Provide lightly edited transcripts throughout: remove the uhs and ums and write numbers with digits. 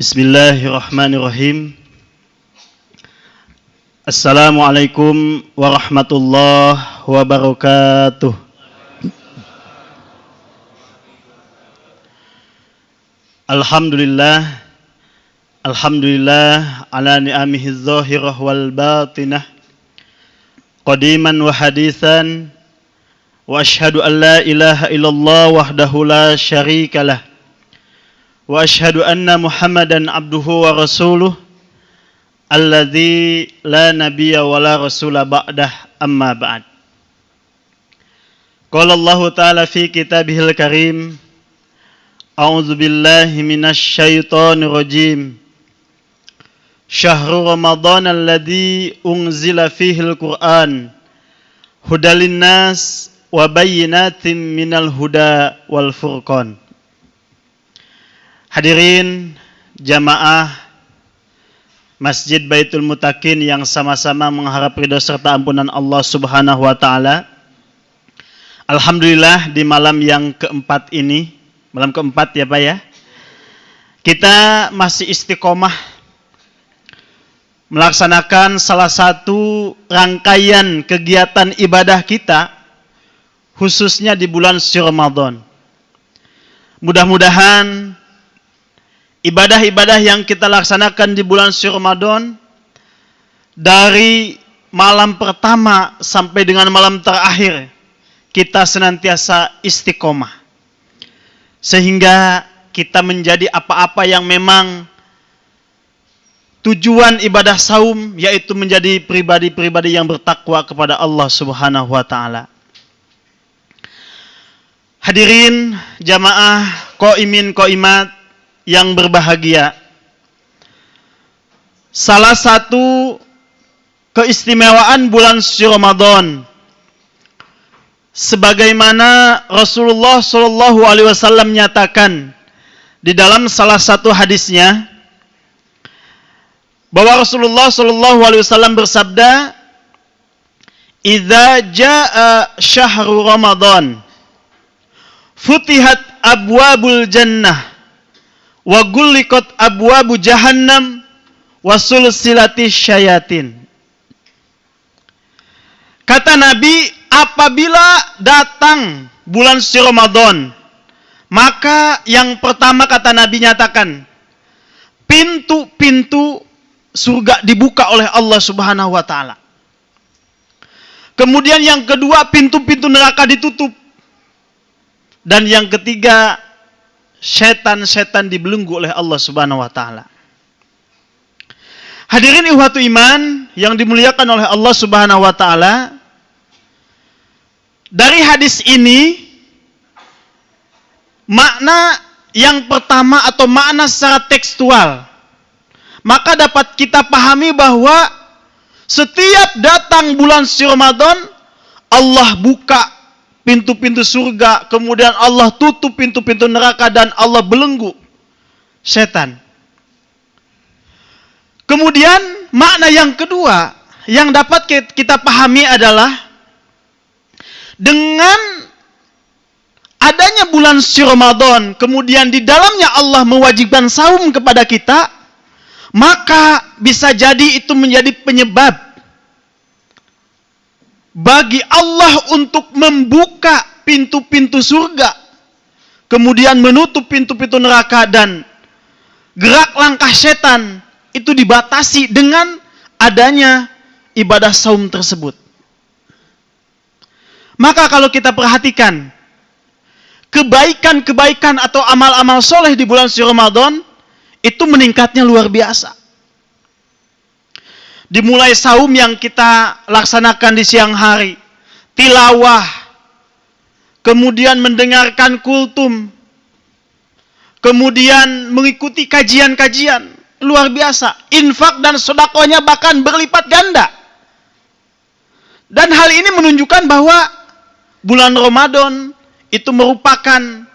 Bismillahirrahmanirrahim. Assalamualaikum warahmatullahi wabarakatuh. Alhamdulillah ala ni'amihi zahirah wal batinah, qadiman wa hadithan, wa ashhadu an la ilaha illallah wahdahu la syarikalah, wa ashhadu anna Muhammadan abduhu wa rasuluh alladzi la nabiyya wa la rasula ba'dah, amma ba'd. Qala Allah ta'ala fi kitabihil karim, a'udzu billahi minasy syaithanir rajim. Syahrul Ramadan alladzi unzila fihil Qur'an hudal linnas wa bayyinatin minal huda wal furqan. Hadirin jamaah Masjid Baitul Muttaqin yang sama-sama mengharap ridha serta ampunan Allah Subhanahu wa taala. Alhamdulillah di malam yang keempat ini, malam keempat ya Pak ya, kita masih istiqomah melaksanakan salah satu rangkaian kegiatan ibadah kita khususnya di bulan suci Ramadan. Mudah-mudahan ibadah-ibadah yang kita laksanakan di bulan suci Ramadan dari malam pertama sampai dengan malam terakhir kita senantiasa istiqomah, sehingga kita menjadi apa-apa yang memang tujuan ibadah saum, yaitu menjadi pribadi-pribadi yang bertakwa kepada Allah Subhanahu wa taala. Hadirin jamaah qaimin qaimat yang berbahagia, salah satu keistimewaan bulan suci Ramadan, sebagaimana Rasulullah Shallallahu Alaihi Wasallam menyatakan di dalam salah satu hadisnya, bahwa Rasulullah Shallallahu Alaihi Wasallam bersabda, "Idza jaa syahru Ramadan, futihat abwabul jannah, wa gulliqat abwabu jahannam, wa sulsilati syayatin." Kata Nabi, apabila datang bulan suci Ramadan, maka yang pertama kata Nabi nyatakan, pintu-pintu surga dibuka oleh Allah Subhanahu wa taala. Kemudian yang kedua, pintu-pintu neraka ditutup. Dan yang ketiga, setan-setan dibelenggu oleh Allah Subhanahu wa taala. Hadirin ikhwatu iman yang dimuliakan oleh Allah Subhanahu wa taala, dari hadis ini makna yang pertama atau makna secara tekstual, maka dapat kita pahami bahwa setiap datang bulan suci Ramadan, Allah buka pintu-pintu surga, kemudian Allah tutup pintu-pintu neraka, dan Allah belenggu setan. Kemudian makna yang kedua yang dapat kita pahami adalah dengan adanya bulan suci Ramadan, kemudian di dalamnya Allah mewajibkan saum kepada kita, maka bisa jadi itu menjadi penyebab bagi Allah untuk membuka pintu-pintu surga, kemudian menutup pintu-pintu neraka, dan gerak langkah setan itu dibatasi dengan adanya ibadah saum tersebut. Maka kalau kita perhatikan kebaikan-kebaikan atau amal-amal soleh di bulan suci Ramadan, itu meningkatnya luar biasa. Dimulai saum yang kita laksanakan di siang hari, tilawah, kemudian mendengarkan kultum, kemudian mengikuti kajian-kajian, luar biasa. Infak dan sedekahnya bahkan berlipat ganda. Dan hal ini menunjukkan bahwa bulan Ramadan itu merupakan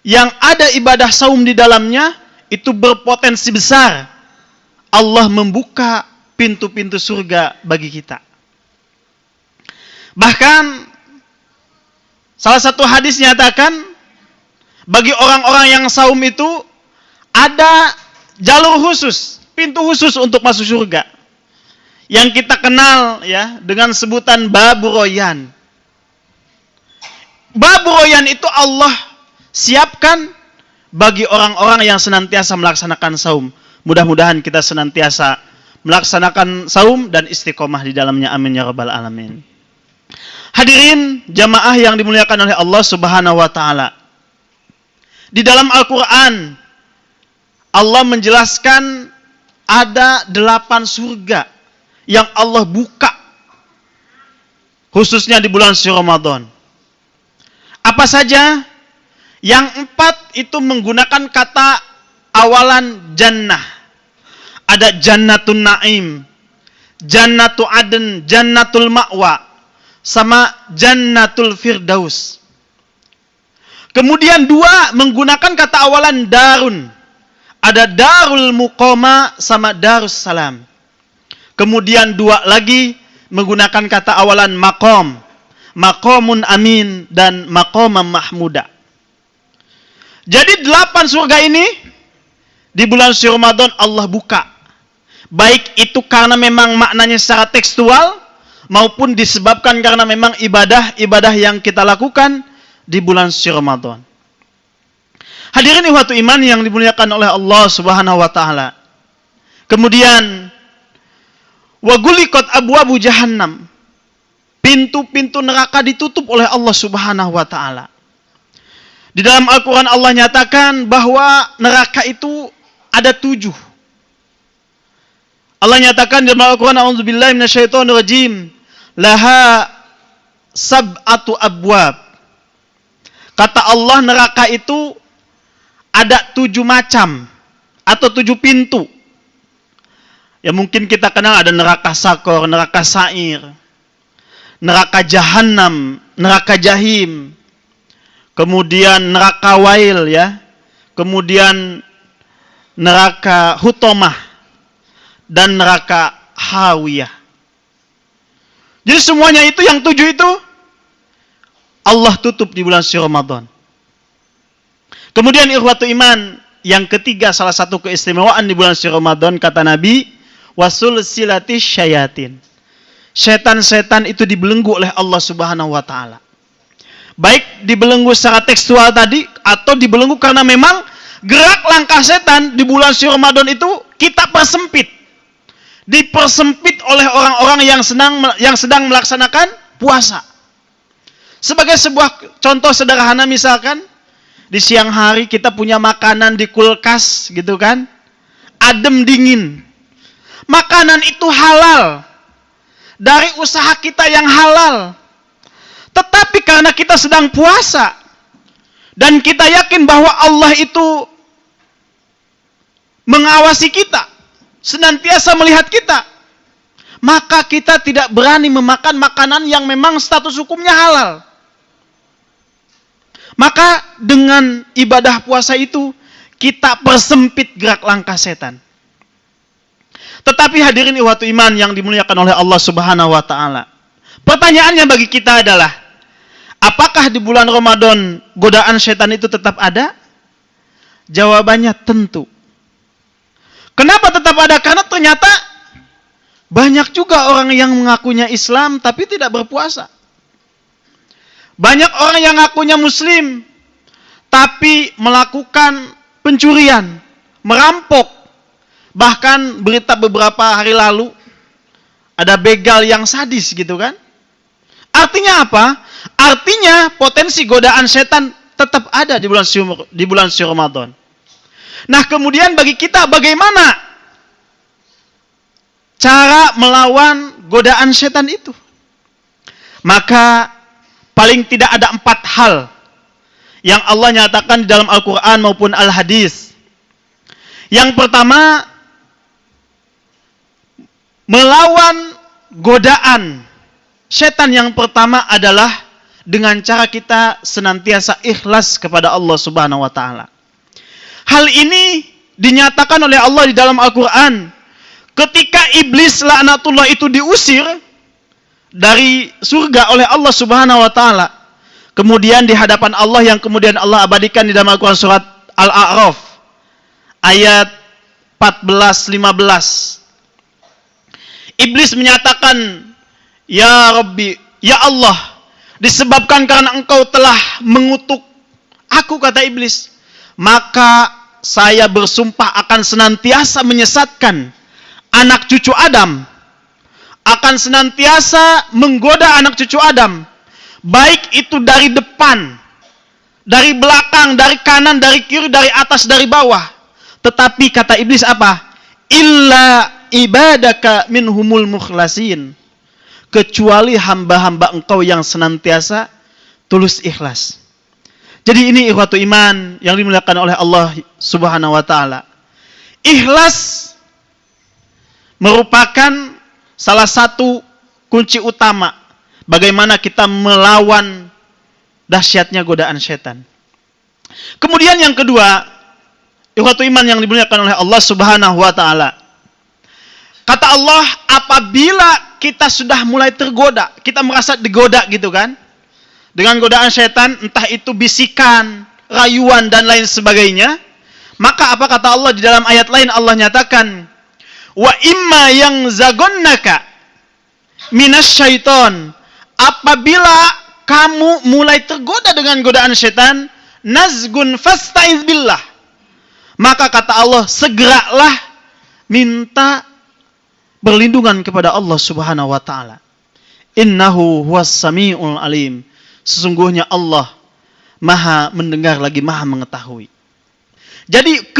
yang ada ibadah saum di dalamnya, itu berpotensi besar Allah membuka pintu-pintu surga bagi kita. Bahkan salah satu hadis nyatakan, bagi orang-orang yang saum itu ada jalur khusus, pintu khusus untuk masuk surga. Yang kita kenal ya dengan sebutan Babu Royan. Babu Royan itu Allah siapkan bagi orang-orang yang senantiasa melaksanakan saum. Mudah-mudahan kita senantiasa melaksanakan saum dan istiqomah di dalamnya. Amin ya rabbal alamin. Hadirin jamaah yang dimuliakan oleh Allah Subhanahu wa taala. Di dalam Al-Qur'an Allah menjelaskan ada 8 surga yang Allah buka khususnya di bulan suci Ramadan. Apa saja? Yang 4 itu menggunakan kata awalan jannah. Ada Jannatun Naim, Jannatu Aden, Jannatul Ma'wa, sama Jannatul Firdaus. Kemudian 2 menggunakan kata awalan darun. Ada Darul Muqama sama Darus Salam. Kemudian 2 lagi menggunakan kata awalan maqam. Maqamun amin dan maqamam mahmuda. Jadi 8 surga ini di bulan suci Ramadan Allah buka. Baik itu karena memang maknanya secara tekstual maupun disebabkan karena memang ibadah-ibadah yang kita lakukan di bulan suci Ramadan. Hadirin ikhwatu iman yang dimuliakan oleh Allah Subhanahu wa taala. Kemudian wa guliqat abwabu jahannam. Pintu-pintu neraka ditutup oleh Allah Subhanahu wa taala. Di dalam Al-Qur'an Allah nyatakan bahwa neraka itu ada 7. Allah nyatakan di dalam Al-Qur'an a'udzubillahi minasyaitonir rajim. Laha sab'atu abwab. Kata Allah neraka itu ada 7 macam atau 7 pintu. Ya mungkin kita kenal ada neraka Sakor, neraka Sa'ir, neraka Jahannam, neraka Jahim, kemudian neraka Wail ya, kemudian neraka Hutomah dan neraka Hawiyah. Jadi semuanya itu yang 7 itu Allah tutup di bulan suci Ramadan. Kemudian ikhwatu iman yang ketiga, salah satu keistimewaan di bulan suci Ramadan kata Nabi, wasul silatis syayatin. Setan-setan itu dibelenggu oleh Allah Subhanahu wa taala. Baik dibelenggu secara tekstual tadi atau dibelenggu karena memang gerak langkah setan di bulan suci Ramadan itu kita persempit. Dipersempit oleh orang-orang yang sedang melaksanakan puasa. Sebagai sebuah contoh sederhana misalkan di siang hari kita punya makanan di kulkas gitu kan. Adem dingin. Makanan itu halal. Dari usaha kita yang halal. Tetapi karena kita sedang puasa dan kita yakin bahwa Allah itu mengawasi kita, senantiasa melihat kita, maka kita tidak berani memakan makanan yang memang status hukumnya halal. Maka dengan ibadah puasa itu kita persempit gerak langkah setan. Tetapi hadirin ikhwatu iman yang dimuliakan oleh Allah Subhanahu wa taala. Pertanyaannya bagi kita adalah, apakah di bulan Ramadan godaan setan itu tetap ada? Jawabannya tentu. Kenapa tetap ada? Karena ternyata banyak juga orang yang mengakunya Islam tapi tidak berpuasa. Banyak orang yang ngakunya Muslim tapi melakukan pencurian, merampok. Bahkan berita beberapa hari lalu ada begal yang sadis gitu kan. Artinya apa? Artinya potensi godaan setan tetap ada di bulan suci Ramadan. Nah, kemudian bagi kita bagaimana cara melawan godaan setan itu? Maka paling tidak ada 4 hal yang Allah nyatakan di dalam Al-Quran maupun Al-Hadis. Yang pertama, melawan godaan setan yang pertama adalah dengan cara kita senantiasa ikhlas kepada Allah Subhanahu wa taala. Hal ini dinyatakan oleh Allah di dalam Al-Quran. Ketika iblis laknatullah itu diusir dari surga oleh Allah Subhanahu wa taala, kemudian di hadapan Allah yang kemudian Allah abadikan di dalam Al-Quran surat Al-A'raf ayat 14-15. Iblis menyatakan, "Ya Rabbi, ya Allah, disebabkan karena engkau telah mengutuk aku," kata iblis, "maka saya bersumpah akan senantiasa menyesatkan anak cucu Adam, akan senantiasa menggoda anak cucu Adam, baik itu dari depan, dari belakang, dari kanan, dari kiri, dari atas, dari bawah. Tetapi," kata iblis, apa? "Illa ibadaka minhumul mukhlasin." Kecuali hamba-hamba engkau yang senantiasa tulus ikhlas. Jadi ini ikhwatu iman yang dimuliakan oleh Allah Subhanahu wa taala. Ikhlas merupakan salah satu kunci utama bagaimana kita melawan dahsyatnya godaan setan. Kemudian yang kedua, ikhwatu iman yang dimuliakan oleh Allah Subhanahu wa taala. Kata Allah, apabila kita sudah mulai tergoda, kita merasa digoda gitu kan, dengan godaan setan, entah itu bisikan, rayuan dan lain sebagainya, maka apa kata Allah di dalam ayat lain? Allah nyatakan, "Wa imma yang zagonnaka minasyaiton." Apabila kamu mulai tergoda dengan godaan setan, nazgun fasta'iz billah. Maka kata Allah, segeralah minta berlindungan kepada Allah Subhanahu wa taala. Innahu huwas samiul alim. Sesungguhnya Allah Maha mendengar lagi Maha mengetahui. Jadi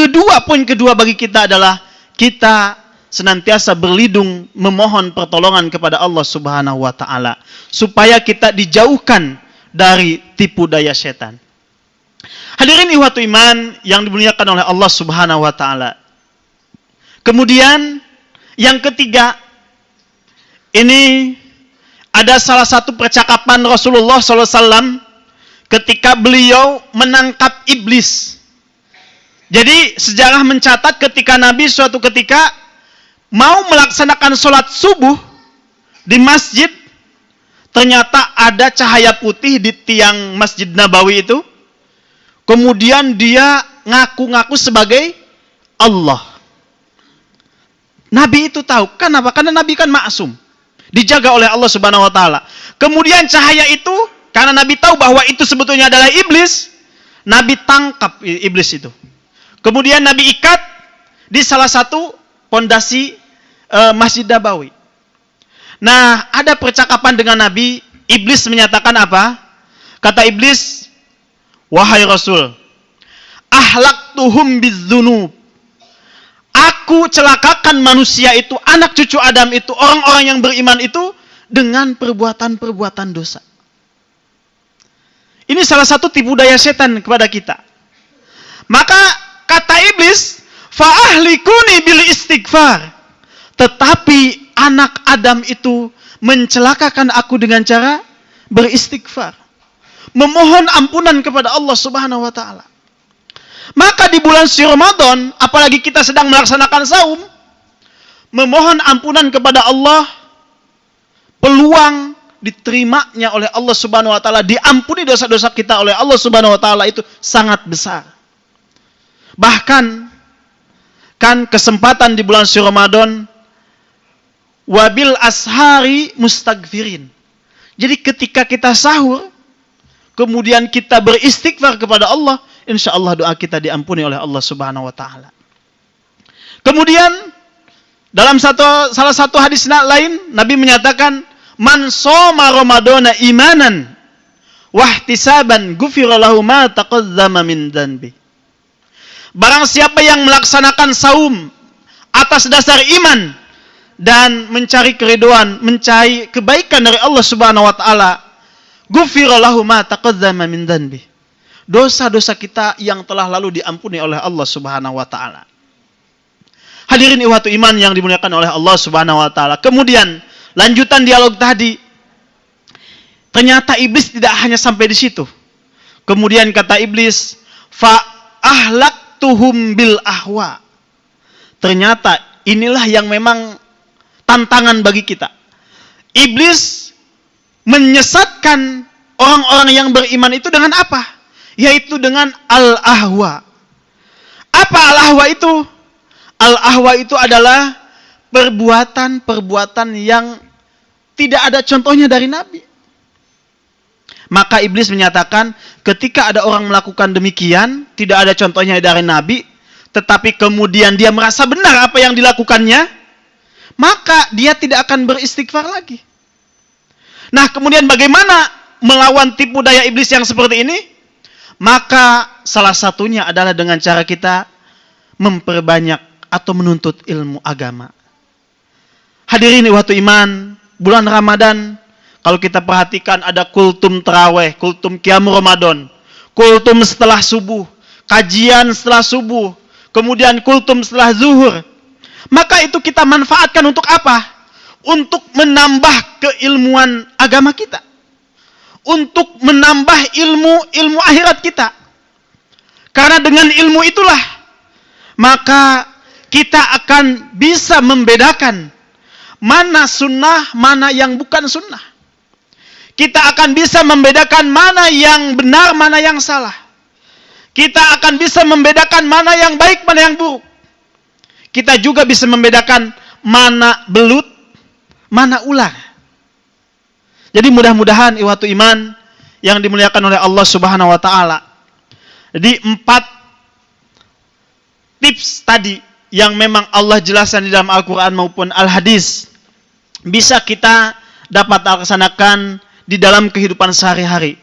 poin kedua bagi kita adalah kita senantiasa berlindung memohon pertolongan kepada Allah Subhanahu wa taala supaya kita dijauhkan dari tipu daya setan. Hadirin ihwatu iman yang dimuliakan oleh Allah Subhanahu wa taala. Kemudian yang ketiga, ini ada salah satu percakapan Rasulullah SAW ketika beliau menangkap iblis. Jadi sejarah mencatat ketika Nabi suatu ketika mau melaksanakan sholat subuh di masjid, ternyata ada cahaya putih di tiang Masjid Nabawi itu. Kemudian dia ngaku-ngaku sebagai Allah. Nabi itu tahu. Kenapa? Karena Nabi kan maksum. Dijaga oleh Allah Subhanahu wa taala. Kemudian cahaya itu, karena Nabi tahu bahwa itu sebetulnya adalah iblis, Nabi tangkap iblis itu. Kemudian Nabi ikat di salah satu pondasi Masjid Nabawi. Nah, ada percakapan dengan Nabi, iblis menyatakan apa? Kata iblis, "Wahai Rasul, ahlaktuhum bizzunub." Aku celakakan manusia itu, anak cucu Adam itu, orang-orang yang beriman itu dengan perbuatan-perbuatan dosa. Ini salah satu tipu daya setan kepada kita. Maka kata iblis, "Fa'ahlikuni bil istighfar." Tetapi anak Adam itu mencelakakan aku dengan cara beristighfar, memohon ampunan kepada Allah Subhanahu wa taala. Maka di bulan suci Ramadan, apalagi kita sedang melaksanakan saum, memohon ampunan kepada Allah, peluang diterimanya oleh Allah Subhanahu wa taala, diampuni dosa-dosa kita oleh Allah Subhanahu wa taala itu sangat besar. Bahkan kan kesempatan di bulan suci Ramadan, wabil ashari mustaghfirin. Jadi ketika kita sahur, kemudian kita beristighfar kepada Allah, insya Allah doa kita diampuni oleh Allah Subhanahu wa taala. Kemudian dalam salah satu hadis lain, Nabi menyatakan, "Man shoma ramadhana imanan wahtisaban ghufira lahu ma taqaddama min dzanbi." Barang siapa yang melaksanakan saum atas dasar iman dan mencari keridhaan, mencari kebaikan dari Allah Subhanahu wa taala, ghufira lahu ma taqaddama min dzanbi. Dosa-dosa kita yang telah lalu diampuni oleh Allah Subhanahu wa taala. Hadirin ihwatu iman yang dimuliakan oleh Allah Subhanahu wa taala. Kemudian lanjutan dialog tadi. Ternyata iblis tidak hanya sampai di situ. Kemudian kata iblis, "Fa ahlaktuhum bil ahwa." Ternyata inilah yang memang tantangan bagi kita. Iblis menyesatkan orang-orang yang beriman itu dengan apa? Yaitu dengan al-ahwa. Apa al-ahwa itu? Al-ahwa itu adalah perbuatan-perbuatan yang tidak ada contohnya dari Nabi. Maka iblis menyatakan, ketika ada orang melakukan demikian, tidak ada contohnya dari Nabi, tetapi kemudian dia merasa benar apa yang dilakukannya, maka dia tidak akan beristighfar lagi. Nah, kemudian bagaimana melawan tipu daya iblis yang seperti ini? Maka salah satunya adalah dengan cara kita memperbanyak atau menuntut ilmu agama. Hadirin ikhwatul iman, bulan Ramadan, kalau kita perhatikan ada kultum taraweh, kultum qiyam Ramadan, kultum setelah subuh, kajian setelah subuh, kemudian kultum setelah zuhur. Maka itu kita manfaatkan untuk apa? Untuk menambah keilmuan agama kita. Untuk menambah ilmu akhirat kita. Karena dengan ilmu itulah, maka kita akan bisa membedakan mana sunnah, mana yang bukan sunnah. Kita akan bisa membedakan mana yang benar, mana yang salah. Kita akan bisa membedakan mana yang baik, mana yang buruk. Kita juga bisa membedakan mana belut, mana ular. Jadi mudah-mudahan ikhwatul iman yang dimuliakan oleh Allah Subhanahu wa taala. Jadi 4 tips tadi yang memang Allah jelaskan di dalam Al-Qur'an maupun Al-Hadis bisa kita dapat laksanakan di dalam kehidupan sehari-hari.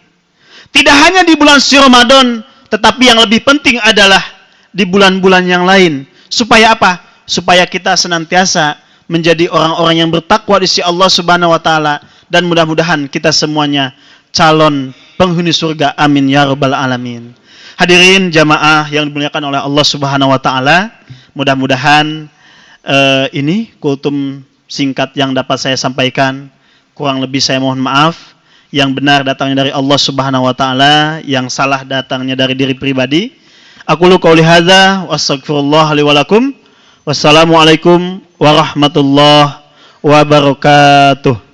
Tidak hanya di bulan suci Ramadan, tetapi yang lebih penting adalah di bulan-bulan yang lain. Supaya apa? Supaya kita senantiasa menjadi orang-orang yang bertakwa di sisi Allah Subhanahu wa taala, dan mudah-mudahan kita semuanya calon penghuni surga. Amin ya rabbal alamin. Hadirin jamaah yang dimuliakan oleh Allah Subhanahu wa taala, mudah-mudahan ini kultum singkat yang dapat saya sampaikan. Kurang lebih saya mohon maaf. Yang benar datangnya dari Allah Subhanahu wa taala, yang salah datangnya dari diri pribadi. Aqulu qouli hadza wa astaghfirullah li wa lakum. Wassalamualaikum warahmatullahi wabarakatuh.